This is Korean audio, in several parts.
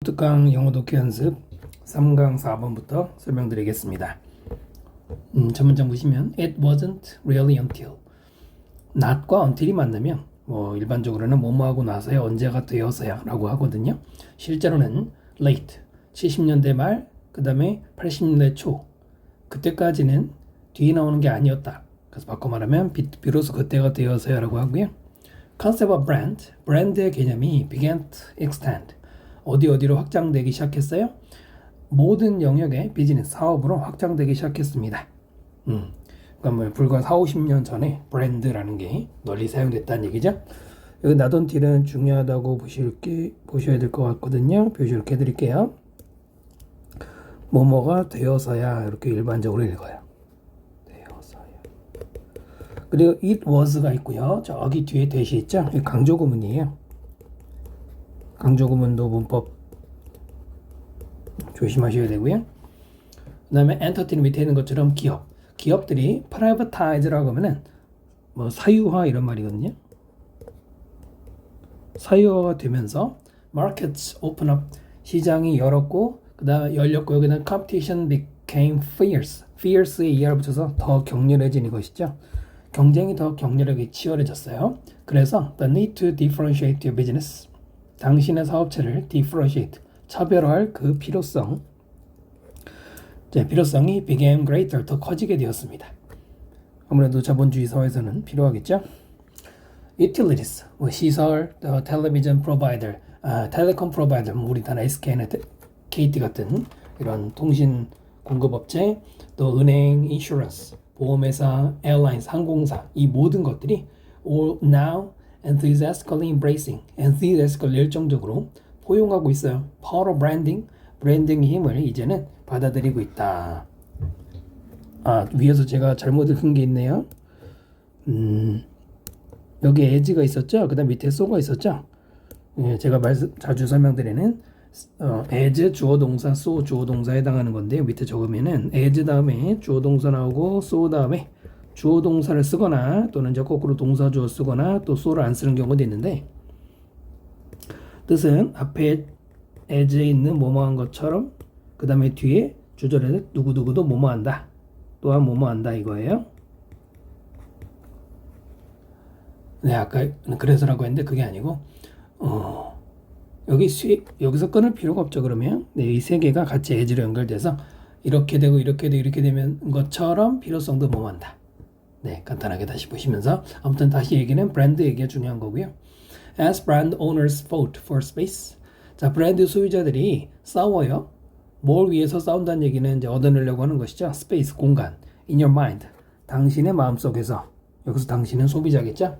특강 영어 독해 연습 3강 4번부터 설명드리겠습니다. 첫 문장 보시면 It wasn't really until not과 until이 만나면 일반적으로는 뭐뭐하고 나서야 언제가 되어서야 라고 하거든요. 실제로는 late 70년대 말 그 다음에 80년대 초 그때까지는 뒤에 나오는 게 아니었다. 그래서 바꿔 말하면 비로소 그때가 되어서야 라고 하고요. Concept of brand, 브랜드의 개념이 began to extend 어디로 확장되기 시작했어요? 모든 영역의 비즈니스 사업으로 확장되기 시작했습니다. 그러니까 불과 4, 50년 전에 브랜드라는 게 널리 사용됐다는 얘기죠. 여기 나돈틸은 중요하다고 보셔야 될 것 같거든요. 표시 이렇게 해드릴게요. 뭐뭐가 되어서야 이렇게 일반적으로 읽어요. 되어서야. 그리고 it was가 있고요. 저기 뒤에 대시 있죠? 강조 구문이에요. 강조 구문도 문법 조심하셔야 되고요. 그 다음에 엔터테인 밑에 있는 것처럼 기업들이 privatize라고 하면은 사유화 이런 말이거든요. 사유화가 되면서 markets open up 시장이 열었고 그 다음에 열렸고 여기는 competition became fierce에 ER 붙여서 더 격렬해진 이것이죠. 경쟁이 더 격렬하게 치열해졌어요. 그래서 the need to differentiate your business 당신의 사업체를 differentiate 차별화할 그 필요성이 became greater 더 커지게 되었습니다. 아무래도 자본주의 사회에서는 필요하겠죠. Utilities 시설, television provider, telecom provider 우리나라 SK나 KT 같은 이런 통신 공급업체, 또 은행, insurance 보험회사, airlines 항공사 이 모든 것들이 all now enthusiastically 열정적으로 포용하고 있어요. Power of branding, 브랜딩의 힘을 이제는 받아들이고 있다. 위에서 제가 잘못 읽은 게 있네요. 여기 as가 있었죠? 그 다음 밑에 so가 있었죠? 제가 자주 설명드리는 as 주어 동사, so 주어 동사에 해당하는 건데요. 밑에 적으면은 as 다음에 주어 동사 나오고 so 다음에 주어 동사를 쓰거나 또는 이제 거꾸로 동사 주어 쓰거나 또 so를 안 쓰는 경우도 있는데 뜻은 앞에 as에 있는 뭐뭐한 것처럼 그 다음에 뒤에 주절에 누구누구도 뭐뭐한다 또한 뭐뭐한다 이거예요. 네, 아까 그래서라고 했는데 그게 아니고 여기서 끊을 필요가 없죠. 그러면 이 세 개가 같이 as로 연결돼서 이렇게 되고 이렇게 되면 것처럼 필요성도 뭐뭐한다. 네, 간단하게 다시 보시면서 아무튼 다시 얘기는 브랜드 얘기가 중요한 거고요. As brand owners fought for space. 자, 브랜드 소유자들이 싸워요. 뭘 위해서 싸운다는 얘기는 이제 얻어내려고 하는 것이죠. space, 공간. in your mind. 당신의 마음속에서. 여기서 당신은 소비자겠죠.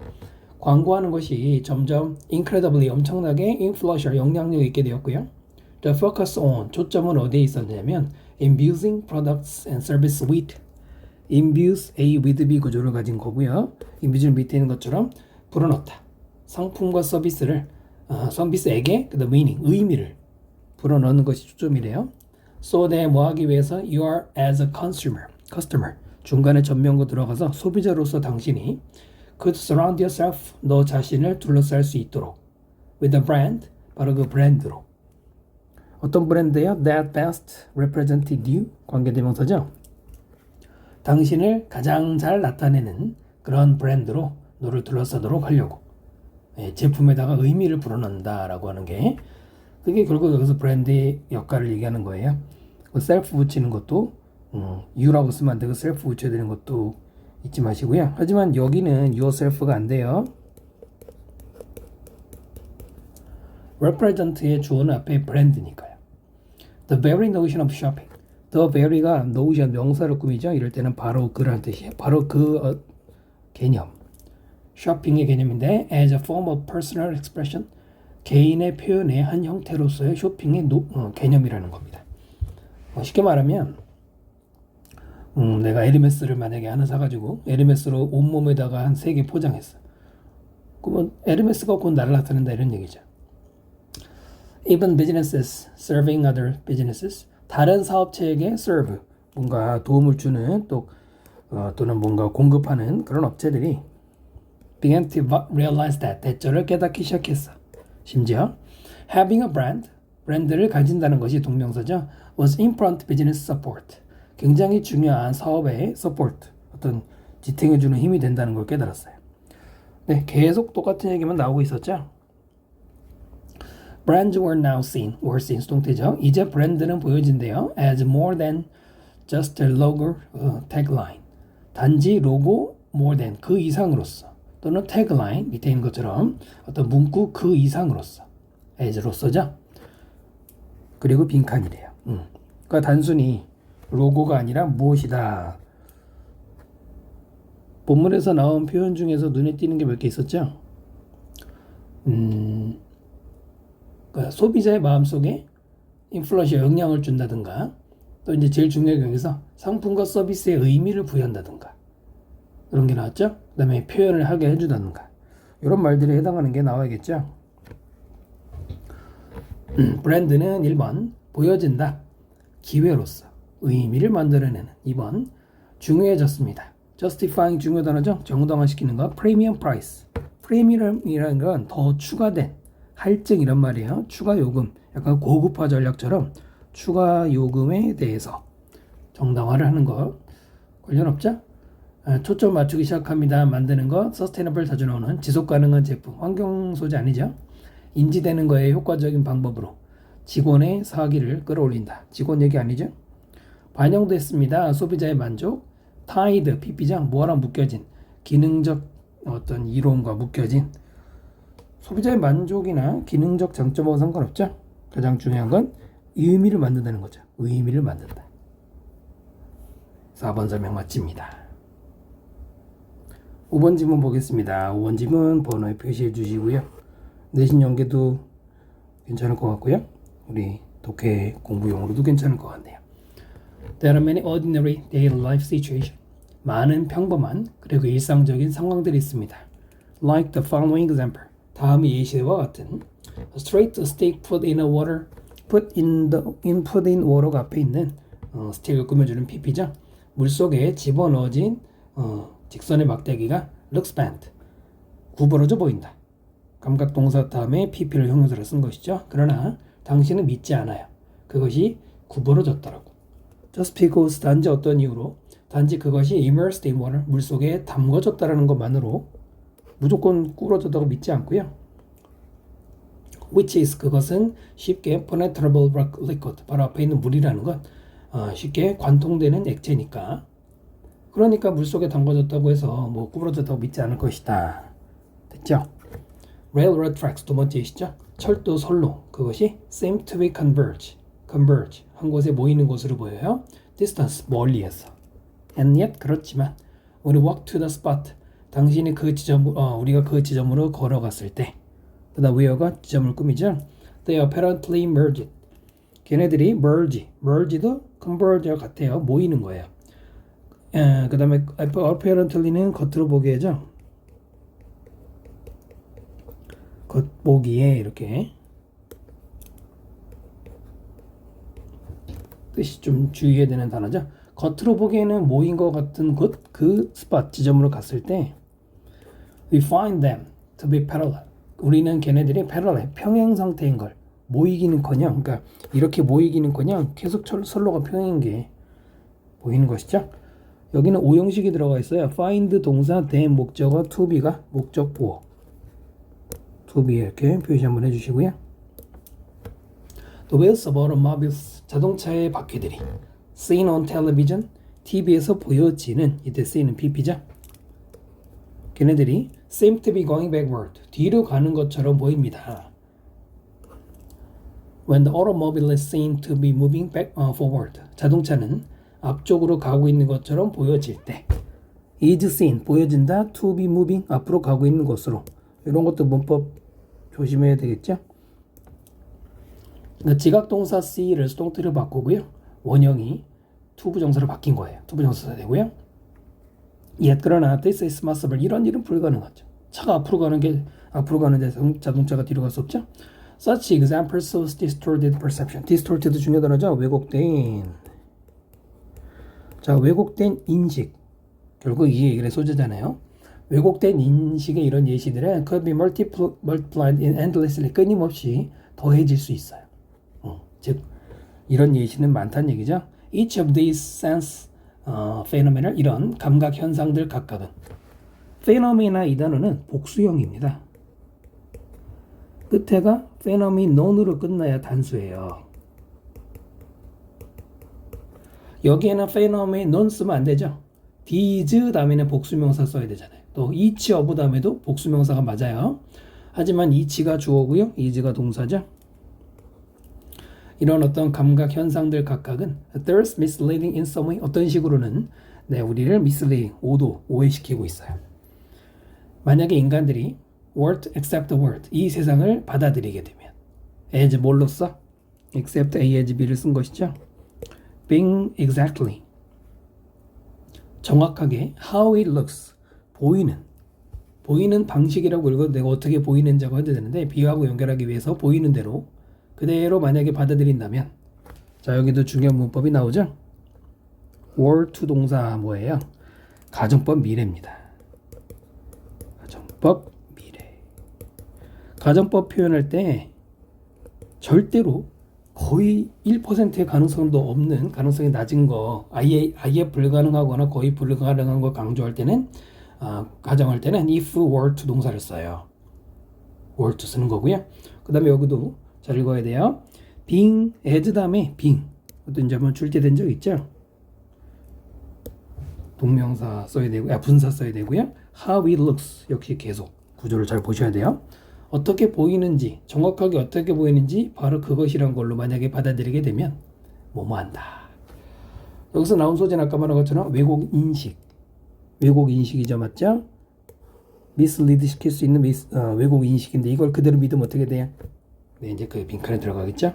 광고하는 것이 점점 incredibly 엄청나게 influential 영향력 있게 되었고요. The focus on 초점은 어디에 있었냐면 imbuing products and service with imbue A with B 구조를 가진 거고요. imbue는 밑에 있는 것처럼 불어넣다. 상품과 서비스에게 그 meaning, 의미를 불어넣는 것이 초점이래요. So that 뭐 하기 위해서 you are as a customer 중간에 전면구 들어가서 소비자로서 당신이 could surround yourself 너 자신을 둘러쌀 수 있도록 with a brand 바로 그 브랜드로 어떤 브랜드예요? That best represented you 관계대명사죠. 당신을 가장 잘 나타내는 그런 브랜드로 너를 둘러싸도록 하려고 제품에다가 의미를 불어넣는다라고 하는 게 그게 결국 여기서 브랜드의 역할을 얘기하는 거예요. 셀프 붙이는 것도 you라고 쓰면 안 되고 셀프 붙여야 되는 것도 잊지 마시고요. 하지만 여기는 yourself가 안 돼요. represent의 주어는 앞에 브랜드니까요. The very notion of shopping. The very가 notion 명사를 꾸미죠. 이럴 때는 바로 그라는 뜻이에요. 바로 그 개념. 쇼핑의 개념인데 as a form of personal expression 개인의 표현의 한 형태로서의 쇼핑의 개념이라는 겁니다. 쉽게 말하면 내가 에르메스를 만약에 하나 사가지고 에르메스로 온몸에다가 한 3개 포장했어. 그러면 에르메스가 곧 나를 나타낸다 이런 얘기죠. Even businesses serving other businesses 다른 사업체에게 serve 뭔가 도움을 주는 또는 뭔가 공급하는 그런 업체들이 began to realize that 대절을 깨닫기 시작했어. 심지어 having a brand 브랜드를 가진다는 것이 동명사죠. was important business support. 굉장히 중요한 사업의 support, 어떤 지탱해주는 힘이 된다는 걸 깨달았어요. 네, 계속 똑같은 얘기만 나오고 있었죠. Brands were now seen, were seen 수동태죠. 이제 브랜드는 보여진대요. As more than just a logo, tagline. 단지 로고, more than, 그 이상으로서. 또는 tagline, 밑에 있는 것처럼 어떤 문구 그 이상으로서. as로서죠. 그리고 빈칸이래요. 그러니까 단순히 로고가 아니라 무엇이다. 본문에서 나온 표현 중에서 눈에 띄는 게 몇 개 있었죠? 그러니까 소비자의 마음속에 인플루언서 영향을 준다든가, 또 이제 제일 중요한 경우에서 상품과 서비스의 의미를 부여한다든가, 그런 게 나왔죠? 그 다음에 표현을 하게 해주다든가, 이런 말들에 해당하는 게 나와야겠죠? 브랜드는 1번 보여진다, 기회로서 의미를 만들어내는. 2번 중요해졌습니다. justifying 중요 단어죠. 정당화시키는 거. premium price. 프리미엄이라는 건 더 추가된 할증 이란 말이에요. 추가 요금. 약간 고급화 전략처럼 추가 요금에 대해서 정당화를 하는 거. 관련 없죠? 초점 맞추기 시작합니다. 만드는 거. sustainable 자주 나오는 지속 가능한 제품. 환경 소재 아니죠? 인지되는 거에 효과적인 방법으로 직원의 사기를 끌어올린다. 직원 얘기 아니죠? 반영됐습니다. 소비자의 만족. tied, PP장, 뭐랑 묶여진, 기능적 어떤 이론과 묶여진. 소비자의 만족이나 기능적 장점하고 상관없죠. 가장 중요한 건 의미를 만든다는 거죠. 의미를 만든다. 4번 설명 마칩니다. 5번 지문 보겠습니다. 5번 지문 번호에 표시해 주시고요. 내신 연계도 괜찮을 것 같고요. 우리 독해 공부용으로도 괜찮을 것 같네요. There are many ordinary daily life situations. 많은 평범한 그리고 일상적인 상황들이 있습니다. Like the following example. 다음의 예시와 같은 a straight stick put in a water, put in water가 앞에 있는 스틱을 꾸며주는 PP죠. 물속에 집어넣어진 직선의 막대기가 looks bent, 구부러져 보인다. 감각동사 다음에 PP를 형용사로 쓴 것이죠. 그러나 당신은 믿지 않아요. 그것이 구부러졌더라고. Just because, 단지 어떤 이유로, 단지 그것이 immersed in water, 물속에 담궈졌다라는 것만으로 무조건 구부러졌다고 믿지 않고요. Which is, 그것은 쉽게 penetrable liquid, 바로 앞에 있는 물이라는 건 쉽게 관통되는 액체니까, 그러니까 물속에 담궈졌다고 해서 뭐 구부러졌다고 믿지 않을 것이다. 됐죠? Railroad tracks, 두 번째이시죠? 철도 선로, 그것이 seem to be converge, 한 곳에 모이는 것으로 보여요. Distance, 멀리에서. And yet, 그렇지만 우리 walk to the spot, 당신이 그 우리가 그 지점으로 걸어갔을 때, 그다음 where가 지점을 꾸미죠. They apparently merged. 걔네들이 merge도 converge와 같아요. 모이는 거예요. 그 다음에 apparently는 겉으로 보기에죠. 겉보기에 이렇게 뜻이 좀 주의해야 되는 단어죠. 겉으로 보기에는 모인 것 같은 곳, 그 스팟 지점으로 갔을 때 we find them to be parallel. 우리는 걔네들이 parallel, 평행 상태인 걸 모이기는커녕, 그러니까 이렇게 모이기는커녕 계속 선로가 평행인 게 보이는 것이죠. 여기는 오형식이 들어가 있어요. find 동사, then 목적어, to be가 목적 보어. to be 이렇게 표시 한번 해주시고요. The wheels of automobiles, 자동차의 바퀴들이 seen on television, TV에서 보여지는, 이때 쓰이는 PP죠. 걔네들이 seem to be going backward, 뒤로 가는 것처럼 보입니다. When the automobile is seen to be moving back forward, 자동차는 앞쪽으로 가고 있는 것처럼 보여질 때, is seen, 보여진다, to be moving, 앞으로 가고 있는 것으로. 이런 것도 문법 조심해야 되겠죠? 그러니까 지각동사 see를 수동태로 바꾸고요. 원형이 to 부정사로 바뀐 거예요. to 부정사 되고요. Yet, 그러나 this is possible, 이런 일은 불가능하죠. 차가 앞으로 가는데 자동차가 뒤로 갈 수 없죠. Such examples of distorted perception. distorted 중요 단어죠. 왜곡된. 자, 왜곡된 인식. 결국 이 얘기의 소재잖아요. 왜곡된 인식의 이런 예시들은 could be multiplied endlessly, 끊임없이 더해질 수 있어요. 즉 이런 예시는 많다는 얘기죠. Each of these sense phenomena 이런 감각 현상들 각각은 phenomena 이 단어는 복수형입니다. 끝에가 phenomenon으로 끝나야 단수예요. 여기에는 phenomenon 쓰면 안 되죠. these 다음에는 복수명사 써야 되잖아요. 또 each of 다음에도 복수명사가 맞아요. 하지만 each가 주어고요. is가 동사죠. 이런 어떤 감각 현상들 각각은 there's misleading in some way 어떤 식으로는 우리를 misleading, 오해시키고 있어요. 만약에 인간들이 word, accept the word 이 세상을 받아들이게 되면 as 뭘로써? accept A as B를 쓴 것이죠. being exactly 정확하게 how it looks 보이는 방식이라고 읽어도 내가 어떻게 보이는지라고 해도 되는데 비유하고 연결하기 위해서 보이는 대로 그대로 만약에 받아들인다면 자 여기도 중요한 문법이 나오죠. were to 동사 뭐예요? 가정법 미래입니다. 가정법 미래. 가정법 표현할 때 절대로 거의 1%의 가능성도 없는 가능성이 낮은 거 아예 불가능하거나 거의 불가능한 거 강조할 때는 가정할 때는 if were to 동사를 써요. were to 쓰는 거고요. 그 다음에 여기도 잘 읽어야 돼요. being as 다음에 being 어떤 지 한번 출제된 적 있죠? 동명사 써야 되고 분사 써야 되고요. how it looks 역시 계속 구조를 잘 보셔야 돼요. 어떻게 보이는지 정확하게 어떻게 보이는지 바로 그것이란 걸로 만약에 받아들이게 되면 뭐뭐한다. 여기서 나온 소재는 아까 말한 것처럼 왜곡 인식이죠. 맞죠? mislead 시킬 수 있는 왜곡 인식인데 이걸 그대로 믿으면 어떻게 돼요? 네, 이제 그 빈칸에 들어가겠죠?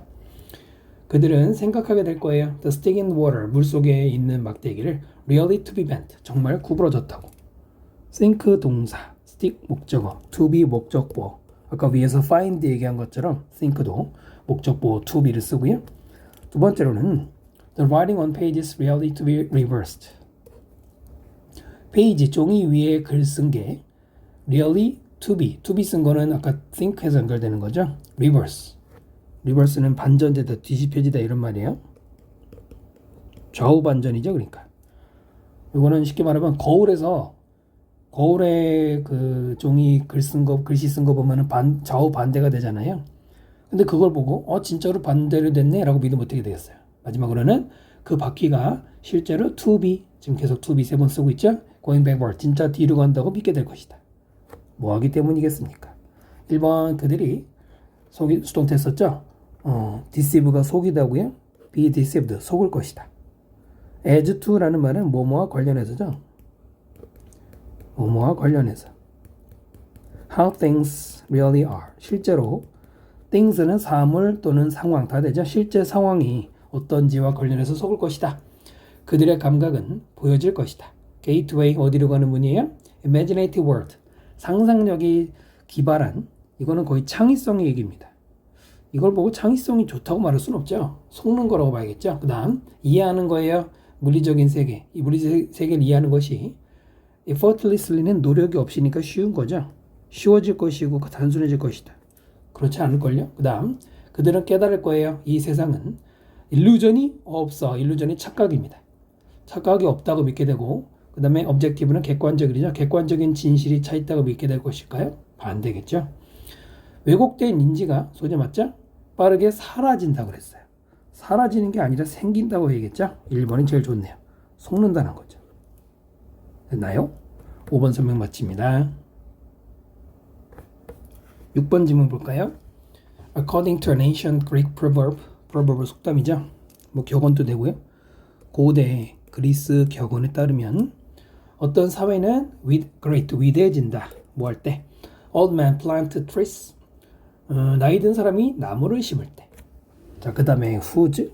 그들은 생각하게 될 거예요. The stick in water, 물속에 있는 막대기를 really to be bent, 정말 구부러졌다고. think 동사, stick 목적어, to be 목적보. 아까 위에서 find 얘기한 것처럼 think도 목적보 to be를 쓰고요. 두 번째로는 the writing on page is really to be reversed. 페이지, 종이 위에 글 쓴 게 really to be 쓴 거는 아까 think해서 연결되는 거죠. reverse는 반전되다, 뒤집혀지다 이런 말이에요. 좌우 반전이죠, 그러니까. 이거는 쉽게 말하면 거울에 그 종이 글씨 쓴 거 보면은 좌우 반대가 되잖아요. 근데 그걸 보고 진짜로 반대로 됐네라고 믿으면 어떻게 되겠어요? 마지막으로는 그 바퀴가 실제로 to be 지금 계속 to be 3번 쓰고 있죠. going backward 진짜 뒤로 간다고 믿게 될 것이다. 뭐 하기 때문이겠습니까? 1번 그들이 수동태했었죠. deceive가 속이다고요. be deceived 속을 것이다. as to라는 말은 뭐뭐와 관련해서죠. 뭐뭐와 관련해서 how things really are 실제로 things는 사물 또는 상황 다 되죠. 실제 상황이 어떤지와 관련해서 속을 것이다. 그들의 감각은 보여질 것이다. gateway 어디로 가는 문이에요? imaginative world 상상력이 기발한 이거는 거의 창의성의 얘기입니다. 이걸 보고 창의성이 좋다고 말할 수는 없죠. 속는 거라고 봐야겠죠. 그 다음 이해하는 거예요. 물리적인 세계. 이 물리적 세계를 이해하는 것이 effortlessly는 노력이 없으니까 쉬운 거죠. 쉬워질 것이고 단순해질 것이다. 그렇지 않을걸요. 그 다음 그들은 깨달을 거예요. 이 세상은 일루전이 없어. 일루전이 착각입니다. 착각이 없다고 믿게 되고 그 다음에 objective는 객관적이죠. 객관적인 진실이 차 있다고 믿게 될 것일까요? 반대겠죠. 왜곡된 인지가 소재 맞죠? 빠르게 사라진다고 그랬어요. 사라지는 게 아니라 생긴다고 얘기했죠. 1번이 제일 좋네요. 속는다는 거죠. 됐나요? 5번 설명 마칩니다. 6번 질문 볼까요? According to an ancient Greek proverb, proverb은 속담이죠. 뭐 격언도 되고요. 고대 그리스 격언에 따르면 어떤 사회는 위대해진다. 뭐 할 때? Old men plant trees. 나이 든 사람이 나무를 심을 때. 자, 그 다음에 whose.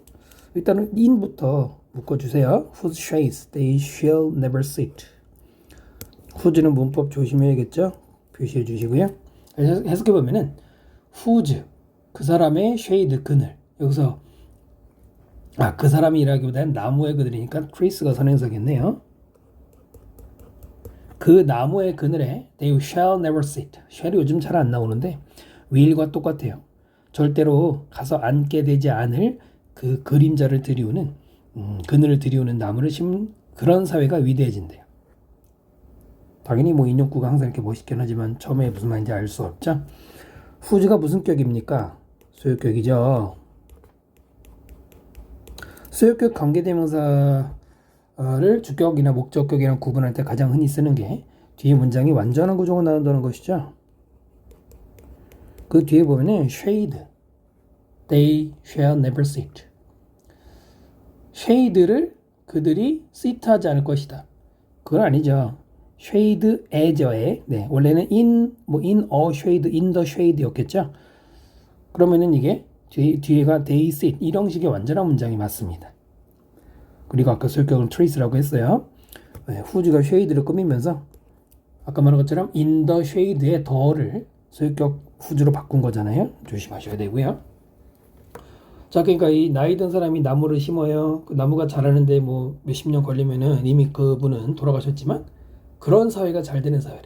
일단은 in부터 묶어주세요. Whose shades they shall never sit. whose는 문법 조심해야겠죠? 표시해 주시고요. 해석해보면은 whose 그 사람의 shade 그늘. 여기서 그 사람이라기보다는 나무의 그늘이니까 trees가 선행사겠네요. 그 나무의 그늘에 they shall never sit. shall이 요즘 잘 안 나오는데 will과 똑같아요. 절대로 가서 앉게 되지 않을 그 그림자를 들이우는 그늘을 들이우는 나무를 심은 그런 사회가 위대해진대요. 당연히 뭐 인용구가 항상 이렇게 멋있긴 하지만 처음에 무슨 말인지 알 수 없죠. 후즈가 무슨 격입니까? 소유격이죠. 소유격 관계대명사를 주격이나 목적격이랑 구분할 때 가장 흔히 쓰는 게 뒤에 문장이 완전한 구조가 나온다는 것이죠. 그 뒤에 보면은 shade, they shall never sit. shade를 그들이 sit하지 않을 것이다. 그건 아니죠. shade as에 네, 원래는 in a shade, in the shade였겠죠. 그러면은 이게 뒤에가 they sit 이런 식의 완전한 문장이 맞습니다. 그리고 아까 소유격은 trace라고 했어요. 네, 후즈가 shade를 꾸미면서 아까 말한 것처럼 in the shade의 더를 소유격 후즈로 바꾼 거잖아요. 조심하셔야 되고요. 자, 그러니까 이 나이 든 사람이 나무를 심어요. 그 나무가 자라는데 뭐 몇십 년 걸리면은 이미 그분은 돌아가셨지만 그런 사회가 잘 되는 사회래.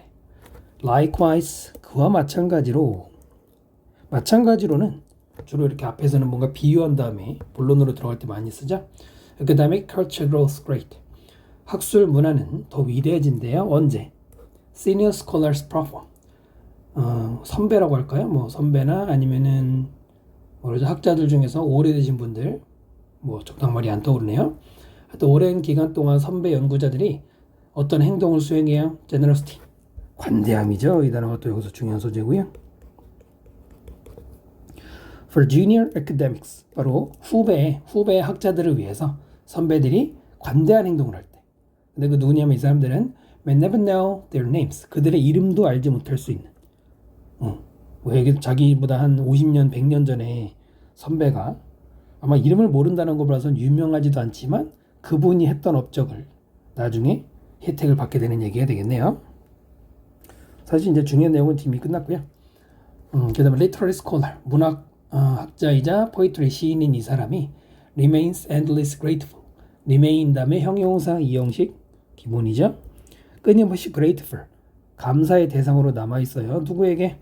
Likewise, 그와 마찬가지로는 주로 이렇게 앞에서는 뭔가 비유한 다음에 본론으로 들어갈 때 많이 쓰죠. 그 다음에 culture grows great. 학술 문화는 더 위대해진대요. 언제? Senior scholars perform. 선배라고 할까요? 뭐 선배나 아니면은 뭐죠? 학자들 중에서 오래되신 분들, 뭐 적당 말이 안 떠오르네요. 하여튼 오랜 기간 동안 선배 연구자들이 어떤 행동을 수행해요? generosity. 관대함이죠. 이 단어가 또 여기서 중요한 소재고요. For junior academics. 바로 후배 학자들을 위해서 선배들이 관대한 행동을 할 때. 근데 그 누구냐면 이 사람들은 may never know their names. 그들의 이름도 알지 못할 수 있는. 왜 자기보다 한 50년, 100년 전에 선배가 아마 이름을 모른다는 거 봐서는 유명하지도 않지만 그분이 했던 업적을 나중에 혜택을 받게 되는 얘기가 되겠네요. 사실 이제 중요한 내용은 이미 끝났고요. 그 다음에 literary scholar, 문학 학자이자 poetry 시인인 이 사람이 remains endless grateful. remain 다음에 형용사 이형식 기본이죠. 끊임없이 grateful. 감사의 대상으로 남아있어요. 누구에게?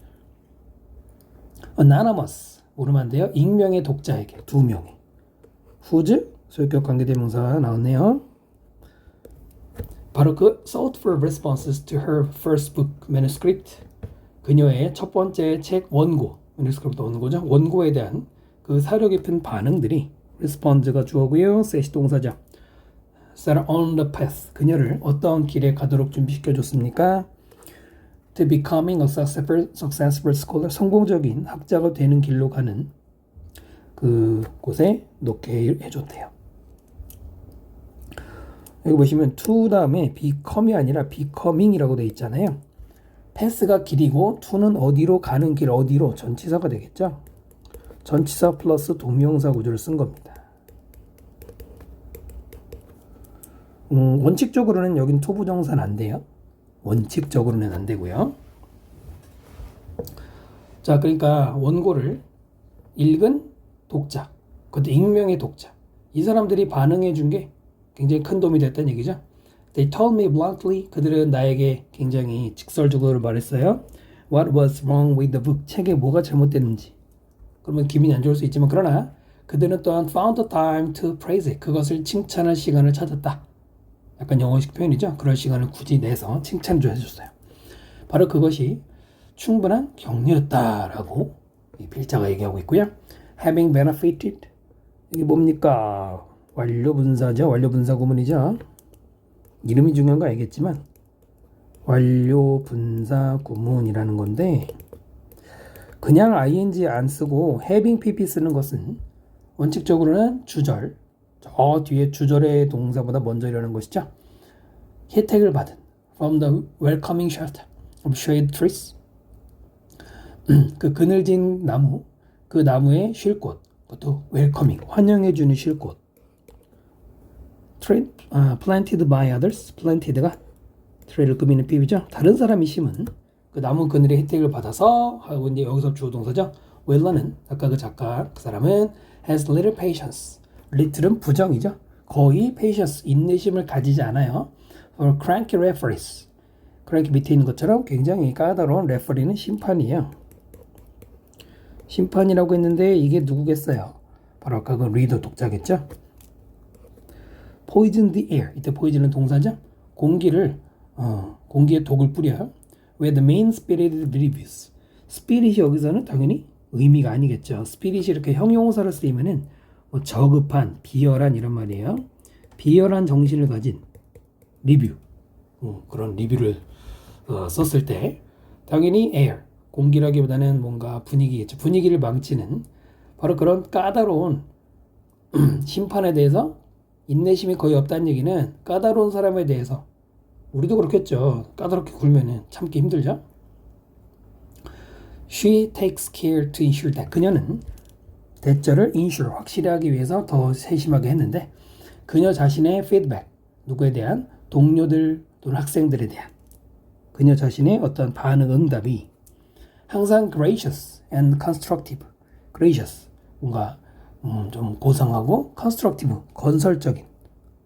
anonymous. 모르면 안 돼요. 익명의 독자에게. 2명의. whose 소유격 관계대명사가 나왔네요. 바로 그 thoughtful responses to her first book manuscript. 그녀의 첫 번째 책 원고. manuscript 원고죠. 원고에 대한 그 사려 깊은 반응들이 respond가 주어고요. set이 동사죠. set on the path. 그녀를 어떤 길에 가도록 준비시켜 줬습니까? To becoming a successful scholar. 성공적인 학자가 되는 길로 가는 그 곳에 놓게 해줬대요. 여기 보시면 to 다음에 become이 아니라 becoming이라고 되어 있잖아요. path가 길이고 to는 어디로 가는 길, 어디로 전치사가 되겠죠. 전치사 플러스 동명사 구조를 쓴 겁니다. 원칙적으로는 여긴 to 부정사는 안 돼요. 원칙적으로는 안 되고요. 자, 그러니까 원고를 읽은 독자, 그것도 익명의 독자, 이 사람들이 반응해 준 게 굉장히 큰 도움이 됐다는 얘기죠. They told me bluntly. 그들은 나에게 굉장히 직설적으로 말했어요. What was wrong with the book? 책에 뭐가 잘못됐는지. 그러면 기분이 안 좋을 수 있지만 그러나 그들은 또한 found the time to praise it. 그것을 칭찬할 시간을 찾았다. 약간 영어식 표현이죠. 그럴 시간을 굳이 내서 칭찬 좀 해줬어요. 바로 그것이 충분한 격려였다라고 이 필자가 얘기하고 있고요. Having benefited. 이게 뭡니까? 완료분사죠. 완료분사 구문이죠. 이름이 중요한 거 알겠지만 완료분사 구문이라는 건데 그냥 ing 안 쓰고 having pp 쓰는 것은 원칙적으로는 주절, 저 뒤에 주절의 동사보다 먼저 이러는 것이죠. 혜택을 받은 from the welcoming shelter of shade trees. 그 그늘진 나무, 그 나무에 쉴 곳, 그것도 welcoming, 환영해주는 쉴 곳. planted by others, planted가 트레이를 꾸미는 비유죠. 다른 사람이 심은 그 나무 그늘의 혜택을 받아서 하고 이제 여기서 주어 동사죠. 웰러는 아까 그 작가 그 사람은 has little patience. little은 부정이죠. 거의 patience 인내심을 가지지 않아요. for cranky referees. cranky 밑에 있는 것처럼 굉장히 까다로운 referee는 심판이에요. 심판이라고 했는데 이게 누구겠어요? 바로 아까 그 리더 독자겠죠? poison the air. 이때 poison은 동사죠? 공기에 독을 뿌려요. where the main spirit lives. spirit이 여기서는 당연히 의미가 아니겠죠. spirit이 이렇게 형용사로 쓰이면은 뭐 저급한, 비열한 이런 말이에요. 비열한 정신을 가진 리뷰. 그런 리뷰를 썼을 때 당연히 air, 공기라기보다는 뭔가 분위기겠죠. 분위기를 망치는 바로 그런 까다로운 심판에 대해서 인내심이 거의 없다는 얘기는 까다로운 사람에 대해서 우리도 그렇겠죠. 까다롭게 굴면은 참기 힘들죠. She takes care to ensure that. 그녀는 대절을 ensure, 확실히 하기 위해서 더 세심하게 했는데 그녀 자신의 feedback, 누구에 대한 동료들 또는 학생들에 대한 그녀 자신의 어떤 반응, 응답이 항상 gracious and constructive. gracious, 뭔가 좀 고상하고 constructive,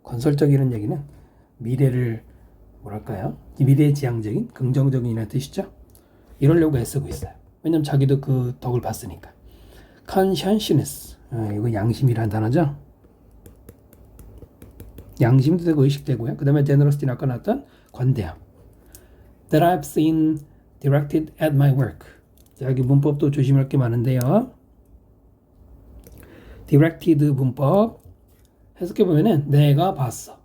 건설적이라는 얘기는 미래를 뭐랄까요? 미래지향적인, 긍정적인 이라는 뜻이죠. 이러려고 애쓰고 있어요. 왜냐면 자기도 그 덕을 봤으니까. conscientiousness, 이거 양심이라는 단어죠. 양심도 되고 의식되고요. 그 다음에 generosity는 아까 나왔던 관대함. That I've seen directed at my work. 자, 여기 문법도 조심할 게 많은데요. directed 문법 해석해보면은 내가 봤어.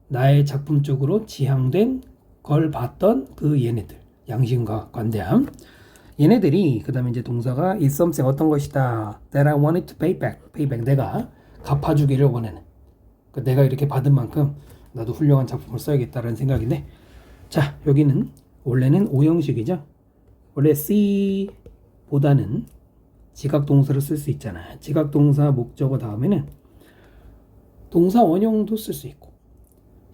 나의 작품 쪽으로 지향된 걸 봤던 그 얘네들. 양심과 관대함. 얘네들이 그 다음에 이제 동사가 is something 어떤 것이다. That I wanted to pay back. 내가 갚아주기를 원하는. 그러니까 내가 이렇게 받은 만큼 나도 훌륭한 작품을 써야겠다라는 생각인데 자 여기는 원래는 오형식이죠. 원래 C보다는 지각동사를 쓸 수 있잖아. 지각동사 목적어 다음에는 동사 원형도 쓸 수 있고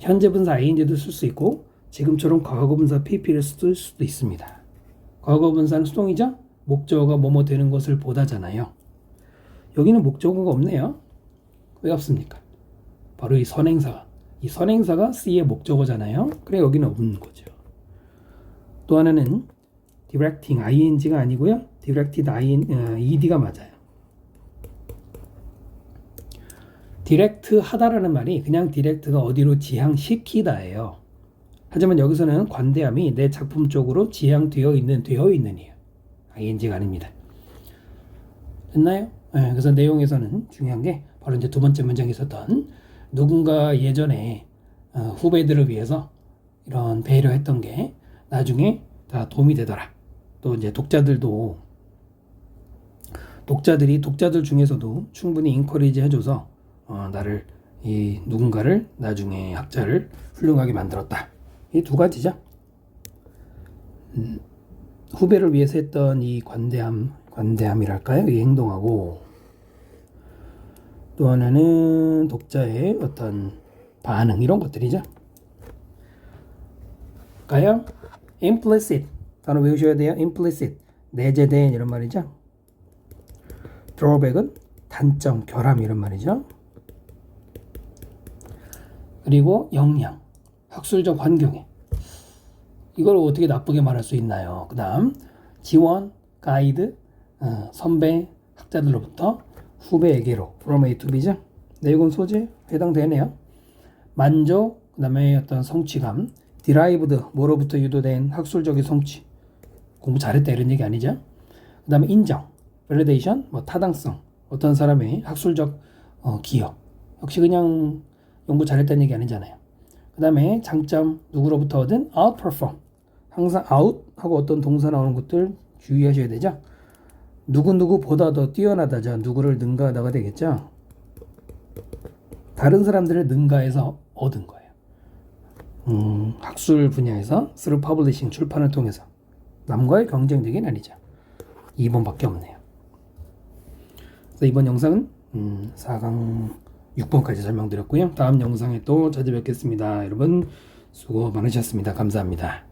현재분사 ing도 쓸 수 있고 지금처럼 과거분사 pp를 쓸 수도 있습니다. 과거분사는 수동이죠. 목적어가 뭐뭐 되는 것을 보다잖아요. 여기는 목적어가 없네요. 왜 없습니까? 바로 이 선행사가 C의 목적어잖아요. 그래 여기는 없는 거죠. 또 하나는 directing ing가 아니고요. directed ed가 맞아요. 디렉트 하다라는 말이 그냥 디렉트가 어디로 지향시키다예요. 하지만 여기서는 관대함이 내 작품 쪽으로 지향되어 있는이에요. ing가 아닙니다. 됐나요? 네, 그래서 내용에서는 중요한 게 바로 이제 두 번째 문장에 있었던 누군가 예전에 후배들을 위해서 이런 배려했던 게 나중에 다 도움이 되더라. 또 이제 독자들 중에서도 충분히 인커리지 해줘서 나를 이 누군가를 나중에 학자를 훌륭하게 만들었다. 이 두 가지죠. 후배를 위해서 했던 이 관대함이랄까요? 이 행동하고 또 하나는 독자의 어떤 반응 이런 것들이죠. 가요? implicit 단어 외우셔야 돼요. implicit 내재된 이런 말이죠. drawback은 단점, 결함 이런 말이죠. 그리고 역량, 학술적 환경에 이걸 어떻게 나쁘게 말할 수 있나요? 그 다음 지원, 가이드, 선배, 학자들로부터 후배에게로 from A to B죠. 내용 소재 해당되네요. 만족, 그 다음에 어떤 성취감, derived, 뭐로부터 유도된 학술적인 성취, 공부 잘했다 이런 얘기 아니죠. 그 다음에 인정, validation, 뭐 타당성, 어떤 사람의 학술적 기여, 역시 그냥 연구 잘했다는 얘기 아니잖아요. 그 다음에 장점, 누구로부터 얻은 outperform, 항상 out 하고 어떤 동사 나오는 것들 주의하셔야 되죠. 누구보다 더 뛰어나다죠. 누구를 능가하다가 되겠죠. 다른 사람들을 능가해서 얻은 거예요. 학술 분야에서 through publishing, 출판을 통해서 남과의 경쟁력이 아니죠. 2번밖에 없네요. 그래서 이번 영상은 4강 6번까지 설명드렸고요. 다음 영상에 또 찾아뵙겠습니다. 여러분 수고 많으셨습니다. 감사합니다.